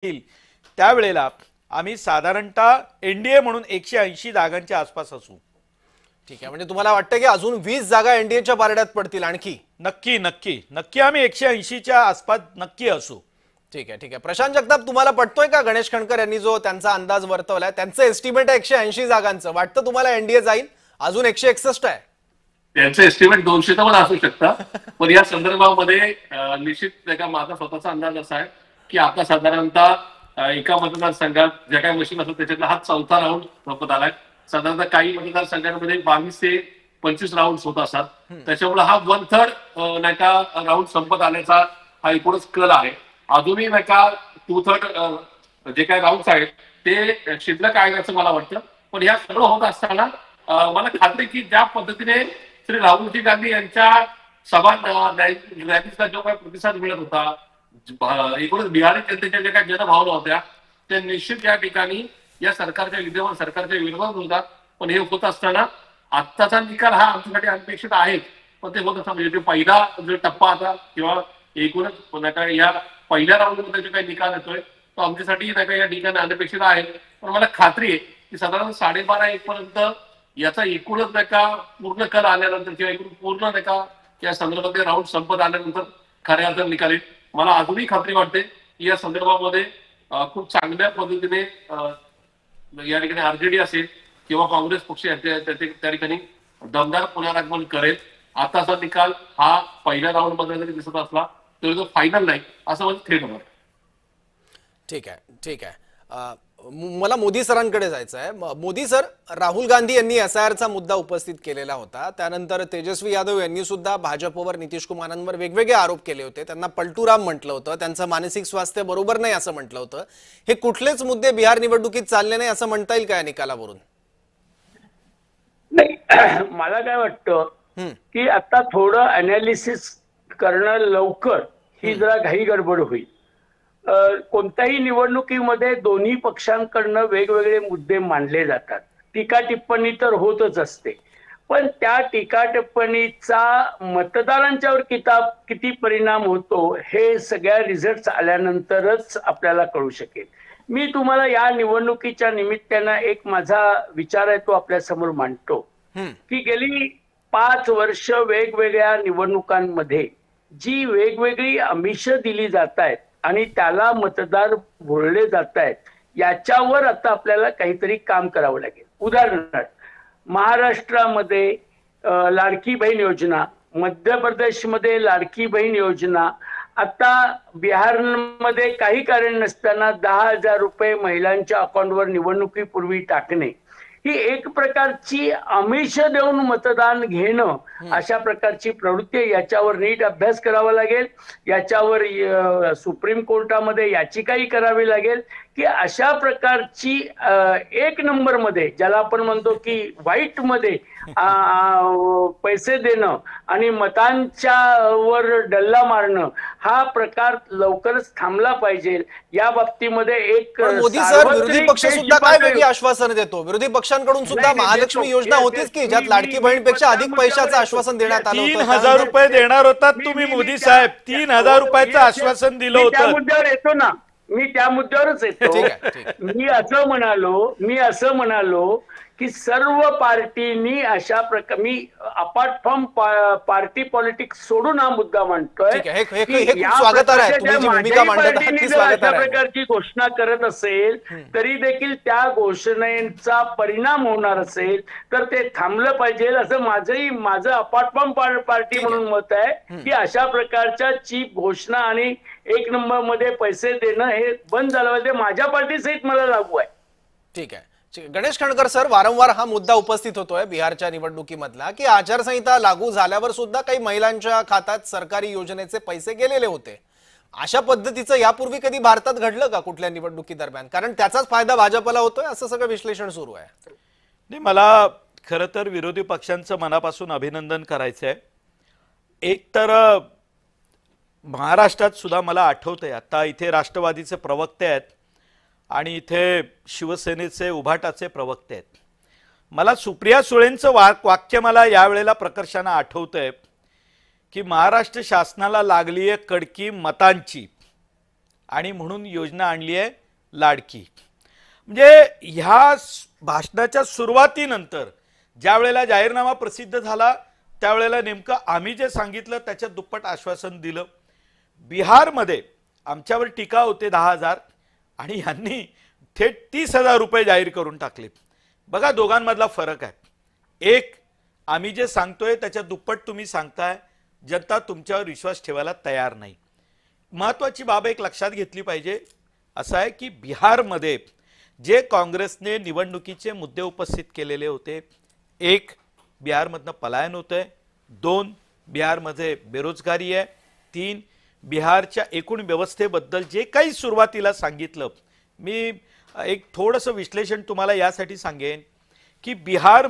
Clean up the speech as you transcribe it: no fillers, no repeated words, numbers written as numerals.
येईल त्यावेळेला आम्ही साधारणतः एनडीए म्हणून 180 जागांच्या आसपास असू। ठीक आहे, म्हणजे तुम्हाला वाटतं की अजून 20 जागा एनडीएच्या पारड्यात पडतील आणखी? नक्की नक्की नक्की आम्ही 180च्या आसपास नक्की असू। ठीक आहे ठीक आहे। प्रशांत जगताप, तुम्हाला पटतोय का गणेश खणकर यांनी जो त्यांचा अंदाज वर्तवलाय? त्यांचं एस्टिमेट आहे 180 जागांचं, वाटतं तुम्हाला एनडीए जाईल? अजून 161 आहे त्यांचं एस्टिमेट 200 पण असू शकतं, पण या संदर्भामध्ये निश्चित का माझा स्वतःचा अंदाज असा आहे की आता साधारणतः एका मतदारसंघात ज्या काही मशीन असतात त्याच्यातला हा चौथा राऊंड संपत आलाय। साधारणतः काही मतदारसंघांमध्ये 22 ते 25 राऊंड होत असतात, त्याच्यामुळे हा 1/3 नाही का राऊंड संपत आल्याचा हा एकूणच कल आहे। अजूनही नाही का 2/3 जे काही राऊंड आहेत ते शिल्लक आहे असं मला वाटतं। पण ह्या सगळं होत असताना मला खात्री की ज्या पद्धतीने श्री राहुलजी गांधी यांच्या सभा रॅलीचा जो काही प्रतिसाद मिळत होता, एकूणच बिहारी जनतेच्या ज्या काही जनभावना होत्या त्या निश्चित या ठिकाणी या सरकारच्या विद्यमान सरकारच्या विरोधात होतात। पण हे होत असताना आत्ताचा निकाल हा आमच्यासाठी अनपेक्षित आहे, पण ते होत असताना म्हणजे पहिला जो टप्पा आता किंवा एकूणच या पहिल्या राऊंडमध्ये जो काही निकाल येतोय तो आमच्यासाठी नाही का या ठिकाणी अनपेक्षित आहे। पण मला खात्री आहे की साधारण 12:30-1 पर्यंत याचा एकूणच नाही का पूर्ण कल आल्यानंतर किंवा एकूण पूर्ण नाही का या संदर्भातले राऊंड संपत आल्यानंतर खऱ्या अर्थाने निकाल येईल। मला अजूनही खात्री वाटते की या संदर्भामध्ये खूप चांगल्या पद्धतीने या ठिकाणी आरजेडी असेल किंवा काँग्रेस पक्ष त्या ठिकाणी दमदार पुनरागमन करेल। आताचा निकाल हा पहिल्या राऊंड मध्ये जरी दिसत असला तरी तो फायनल नाही असं म्हणजे थेट होणार। ठीक आहे ठीक आहे। मला मोदी सरांकडे जायचं आहे। मोदी सर, राहुल गांधी यांनी एसआयआरचा मुद्दा उपस्थित केलेला होता, त्यानंतर तेजस्वी यादव यांनी सुद्धा भाजपवर नितीश कुमारांवर वेगवेगळे आरोप केले होते, त्यांना पलटूराम म्हटलं होतं, त्यांचं मानसिक स्वास्थ्य बरोबर नाही असं म्हटलं होतं। हे कुठलेच मुद्दे बिहार निवडणुकीत चालले नाही असं म्हणता येईल का या निकालावरून? नाही, मला काय वाटतं की आता थोडं अनालिसिस करणं लवकर ही जरा घाई गडबड होईल। कोणत्याही निवडणुकीमध्ये दोन्ही पक्षांकडनं वेगवेगळे मुद्दे मांडले जातात, टीका टिप्पणी तर होतच असते, पण त्या टीका टिप्पणीचा मतदारांच्यावर किती परिणाम होतो हे सगळ्या रिझल्ट आल्यानंतरच आपल्याला कळू शकेल। मी तुम्हाला या निवडणुकीच्या निमित्तानं एक माझा विचार आहे तो आपल्या समोर मांडतो की गेली 5 वर्ष वेगवेगळ्या निवडणुकांमध्ये जी वेगवेगळी आमिष दिली जात आहेत आणि त्याला मतदार भोळले जात आहेत, याच्यावर आता आपल्याला काहीतरी काम करावं लागेल। उदाहरणार्थ, महाराष्ट्रामध्ये लाडकी बहीण योजना, मध्य प्रदेशमध्ये लाडकी बहीण योजना, आता बिहारमध्ये काही कारण नसताना 10,000 रुपये महिलांच्या अकाउंटवर निवडणुकीपूर्वी टाकणे, ही एक प्रकारची आमिष देऊन मतदान घेणं, अशा प्रकारची प्रवृत्ती। याच्यावर नीट अभ्यास करावा लागेल, याच्यावर सुप्रीम कोर्टामध्ये याचिकाही करावी लागेल की अशा प्रकारची 1 नंबरमध्ये, ज्याला आपण म्हणतो की व्हाईट मध्ये पैसे देणं आणि मतांच्या वर डल्ला मारणं, हा प्रकार लवकरच थांबला पाहिजे। या बाबतीमध्ये एक मोदी सर, विरोधी पक्ष सुद्धा काय वेगळी आश्वासन देतो? विरोधी पक्षांकडून सुद्धा महालक्ष्मी योजना होतीच की ज्यात लाडकी बहीणपेक्षा अधिक पैशाचं आश्वासन देण्यात आलं होतं। 3,000 रुपये देणार होतात तुम्ही मोदी साहेब, 3,000 रुपयाचं आश्वासन दिलं होतं। त्या मुद्द्यावर येतो ना, मी त्या मुद्द्यावरच येतो। मी असं म्हणालो की सर्व पार्टीनी अशा प्रकारे, मी अपार्ट फ्रॉम पार्टी पॉलिटिक्स सोडून हा मुद्दा मांडतोय की अशा प्रकारची घोषणा करत असेल तरी देखील त्या घोषणेचा परिणाम होणार असेल तर ते थांबलं पाहिजे, असं माझं अपार्ट फ्रॉम पार्टी म्हणून मत आहे की अशा प्रकारच्या चीप घोषणा आणि 1 नंबर मध्ये पैसे देणं हे बंद झालं पाहिजे। माझ्या पार्टी सहित मला लागू आहे। ठीक आहे। गणेश खणकर सर, वारंवार हा मुद्दा उपस्थित होतोय बिहारच्या निवडणुकीमधला की आचारसंहिता लागू झाल्यावर सुद्धा काही महिलांच्या खात्यात सरकारी योजनेचे पैसे गेलेले होते। अशा पद्धतीचं यापूर्वी कधी भारतात घडलं का कुठल्या निवडणुकी दरम्यान? कारण त्याचाच फायदा भाजपला होतोय असं सगळं विश्लेषण सुरू आहे। नाही, मला खरं तर विरोधी पक्षांचं मनापासून अभिनंदन करायचं आहे। एक तर महाराष्ट्रात सुद्धा मला आठवतंय, आता इथे राष्ट्रवादीचे प्रवक्ते आहेत आणि इथे शिवसेनेचे उभाटाचे प्रवक्ते आहेत। मला सुप्रिया सुळेंचं वाक्य मला यावेळेला प्रकर्षाने आठवतंय की महाराष्ट्र शासनाला लागलीये कडकी मतांची आणि म्हणून योजना आणली आहे लाडकी. म्हणजे ह्या भाषणाच्या सुरुवातीनंतर ज्या वेळेला जाहीरनामा प्रसिद्ध झाला त्यावेळेला नेमकं आम्ही जे सांगितलं त्याच्या दुप्पट आश्वासन दिलं. बिहारमध्ये आमच्यावर टीका होते 10,000 आणि यांनी थेट 30,000 रुपये जाहीर करून टाकले. बघा दोघांमधला फरक आहे. एक, आम्ही जे सांगतोय त्याच्या दुप्पट तुम्ही सांगताय, जनता तुमच्यावर विश्वास ठेवायला तयार नाही. महत्वाची बाब एक लक्षात घेतली पाहिजे, असं आहे की बिहारमध्ये जे काँग्रेसने निवडणुकीचे मुद्दे उपस्थित केलेले होते, एक, बिहारमधनं पलायन होतंय, 2, बिहारमध्ये बेरोजगारी आहे, 3, बिहारच्या एकूण व्यवस्थेबद्दल जे काही सुरुवातीला सांगितलं, मी एक थोडंसं विश्लेषण तुम्हाला यासाठी सांगेन की बिहार